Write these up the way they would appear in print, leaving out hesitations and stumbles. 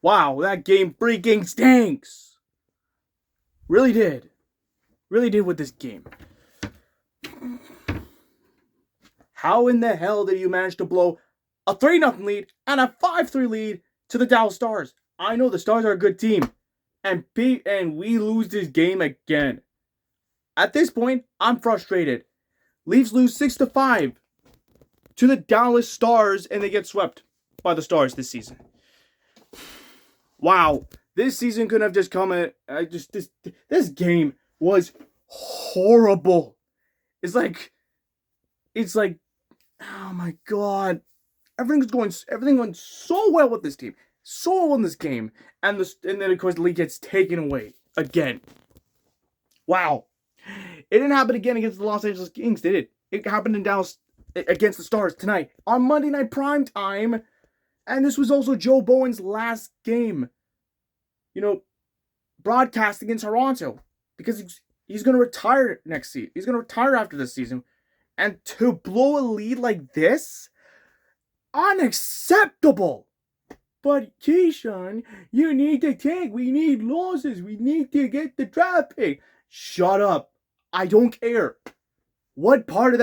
Wow, that game freaking stinks. Really did. Really did with this game. How in the hell did you manage to blow a 3-0 lead and a 5-3 lead to the Dallas Stars? I know the Stars are a good team. And we lose this game again. At this point, I'm frustrated. Leafs lose 6-5 to the Dallas Stars and they get swept by the Stars this season. Wow, this season could have just come at this game was horrible. It's like oh my god. Everything went so well with this team. So well in this game. And then of course the league gets taken away again. Wow. It didn't happen again against the Los Angeles Kings, did it? It happened in Dallas against the Stars tonight on Monday Night Prime Time. And this was also Joe Bowen's last game, broadcasting in Toronto. Because he's going to retire next season. He's going to retire after this season. And to blow a lead like this? Unacceptable! But Keyshawn, you need to tank. We need losses. We need to get the draft pick. Shut up. I don't care. What part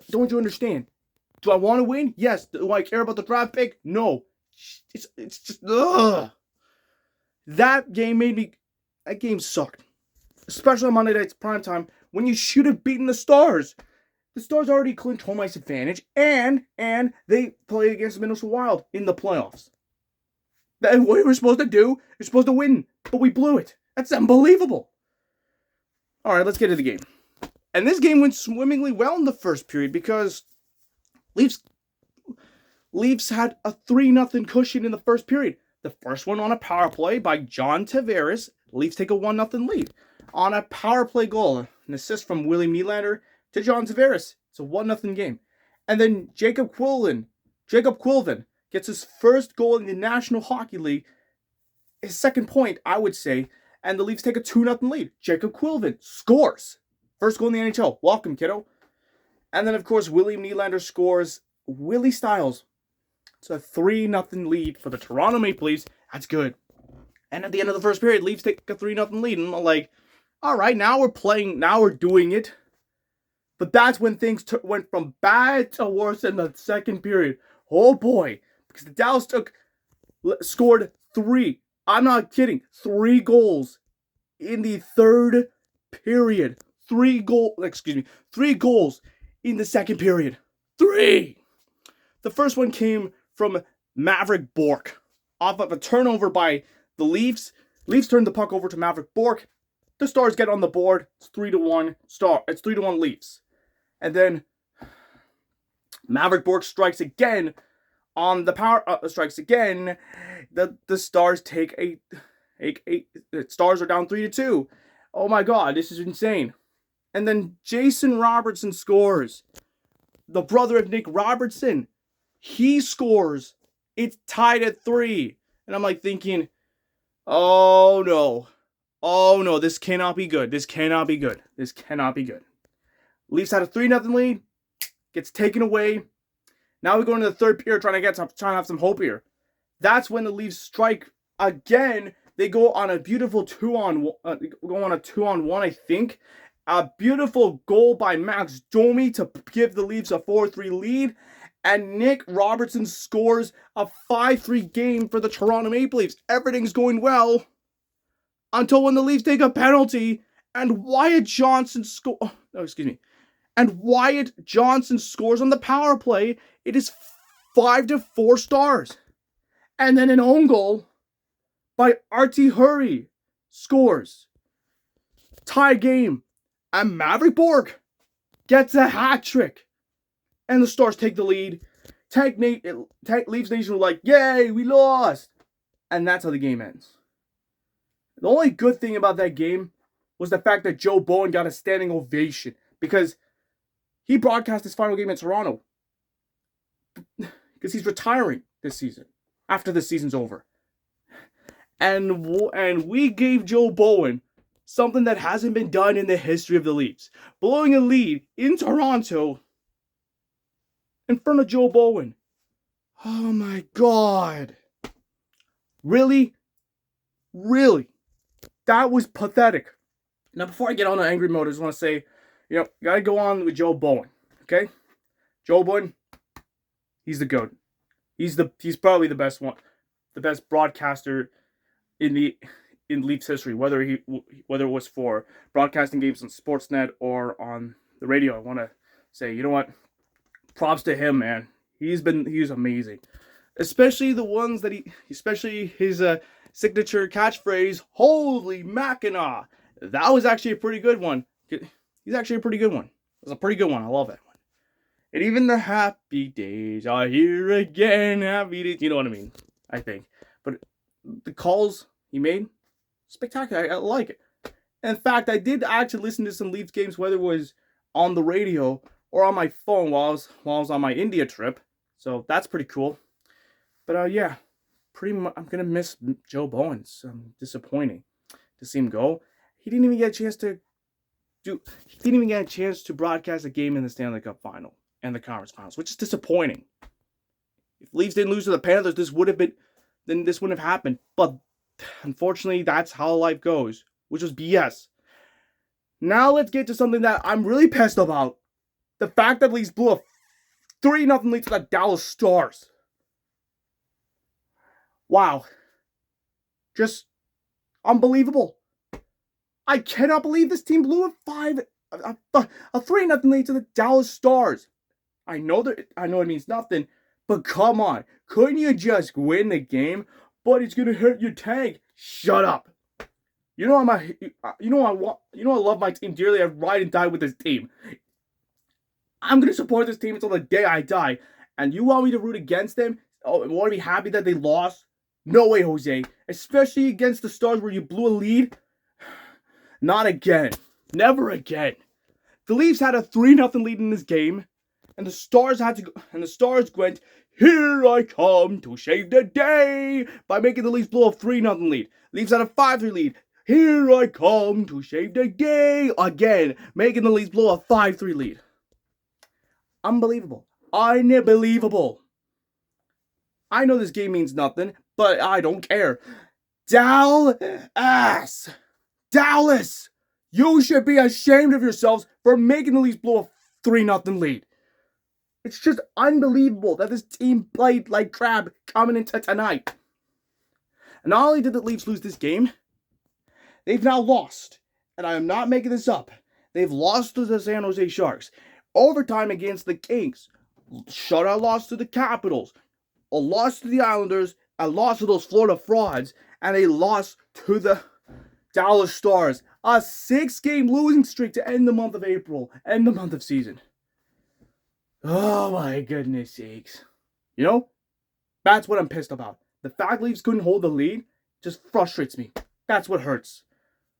don't you understand? Do I want to win? Yes. Do I care about the draft pick? No. It's just ugh. That game sucked. Especially on Monday night's primetime when you should have beaten the Stars. The Stars already clinched home ice advantage, and they played against the Minnesota Wild in the playoffs. That's what we were supposed to do. We're supposed to win, but we blew it. That's unbelievable. All right, let's get to the game. And this game went swimmingly well in the first period because Leafs had a 3-0 cushion in the first period. The first one on a power play by John Tavares. Leafs take a 1-0 lead. On a power play goal, an assist from William Nylander to John Tavares. It's a 1-0 game. And then Jacob Quilvin gets his first goal in the National Hockey League. His second point, I would say. And the Leafs take a 2-0 lead. Jacob Quilvin scores. First goal in the NHL. Welcome, kiddo. And then, of course, William Nylander scores. Willie Styles. It's a 3-0 lead for the Toronto Maple Leafs. That's good. And at the end of the first period, Leafs take a 3-0 lead. And I'm like, all right, now we're playing. Now we're doing it. But that's when things went from bad to worse in the second period. Oh boy. Because the Dallas scored 3. I'm not kidding. 3 goals in the third period. 3 goals in the second period. 3. The first one came from Maverick Bourque. Off of a turnover by the Leafs. Leafs turned the puck over to Maverick Bourque. The Stars get on the board. It's 3-1 It's 3-1 Leafs. And then Maverick Bourque strikes again on the power. Strikes again. The Stars take the Stars are down 3-2. Oh my God, this is insane. And then Jason Robertson scores. The brother of Nick Robertson. He scores. It's tied at 3. And I'm like thinking, oh no. Oh no, this cannot be good. This cannot be good. This cannot be good. Leafs had a 3-0 lead. Gets taken away. Now we go into the third period trying to have some hope here. That's when the Leafs strike again. They go on a beautiful 2-on-1, I think. A beautiful goal by Max Domi to give the Leafs a 4-3 lead. And Nick Robertson scores a 5-3 game for the Toronto Maple Leafs. Everything's going well until when the Leafs take a penalty and Wyatt Johnson Wyatt Johnson scores on the power play. It is 5-4 Stars. And then an own goal by Artie Hurry scores. Tie game. And Maverick Bourque gets a hat trick. And the Stars take the lead. Leafs Nation were like, yay, we lost. And that's how the game ends. The only good thing about that game was the fact that Joe Bowen got a standing ovation. Because he broadcast his final game in Toronto. Because he's retiring this season. After this season's over. And we gave Joe Bowen something that hasn't been done in the history of the Leafs. Blowing a lead in Toronto in front of Joe Bowen. Oh my God. Really? Really? That was pathetic. Now, before I get on the angry mode, I just want to say, gotta go on with Joe Bowen. Okay? Joe Bowen, he's the GOAT. He's probably the best broadcaster in Leafs history, whether it was for broadcasting games on Sportsnet or on the radio. I want to say, you know what? Props to him, man. He's amazing, especially the ones that especially his signature catchphrase, "Holy Mackinac." That was actually a pretty good one. He's actually a pretty good one. It was a pretty good one. I love that one. And even the happy days are here again. Happy days. You know what I mean? I think. But the calls he made, spectacular. I like it. In fact, I did actually listen to some Leafs games, whether it was on the radio or on my phone while I was on my India trip. So that's pretty cool. But yeah, pretty much I'm gonna miss Joe Bowen. It's disappointing to see him go. He didn't even get a chance to broadcast a game in the Stanley Cup final and the conference finals, which is disappointing. If Leafs didn't lose to the Panthers, this wouldn't have happened. But unfortunately, that's how life goes, which was BS. Now let's get to something that I'm really pissed about. The fact that Leafs blew a 3-0 lead to the Dallas Stars. Wow. Just unbelievable. I cannot believe this team blew a 3-0 lead to the Dallas Stars. I know it means nothing, but come on. Couldn't you just win the game? But it's gonna hurt your tank. Shut up. I love my team dearly. I ride and die with this team. I'm gonna support this team until the day I die. And you want me to root against them? Oh, and want to be happy that they lost? No way, Jose. Especially against the Stars where you blew a lead. Not again. Never again. The Leafs had a 3-0 lead in this game, and the Stars went, "Here I come to save the day," by making the Leafs blow a 3-0 lead. Leafs had a 5-3 lead. "Here I come to save the day," again, making the Leafs blow a 5-3 lead. Unbelievable. Unbelievable. I know this game means nothing, but I don't care. Dallas! You should be ashamed of yourselves for making the Leafs blow a 3-0 lead. It's just unbelievable that this team played like crap coming into tonight. And not only did the Leafs lose this game, they've now lost. And I am not making this up. They've lost to the San Jose Sharks. Overtime against the Kings. Shutout loss to the Capitals. A loss to the Islanders. A loss to those Florida frauds. And a loss to the Dallas Stars. A 6-game losing streak to end the month of April. End the month of season. Oh my goodness sakes. That's what I'm pissed about. The fact Leafs couldn't hold the lead just frustrates me. That's what hurts.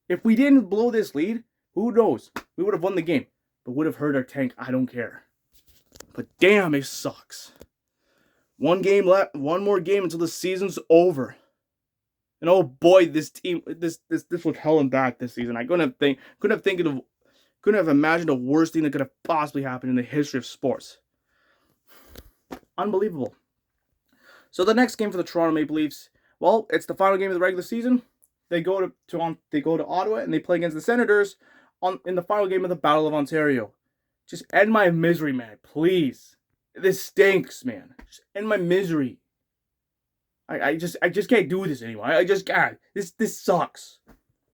If we didn't blow this lead, who knows? We would have won the game. But would have hurt our tank. I don't care. But damn, it sucks. One game left. One more game until the season's over. And oh boy, this team, this was hell and back this season. I couldn't have imagined the worst thing that could have possibly happened in the history of sports. Unbelievable. So the next game for the Toronto Maple Leafs, well, it's the final game of the regular season. They go to Ottawa and they play against the Senators in the final game of the Battle of Ontario. Just end my misery, man, please. This stinks, man. Just end my misery. I just can't do this anymore. I just can't. This sucks.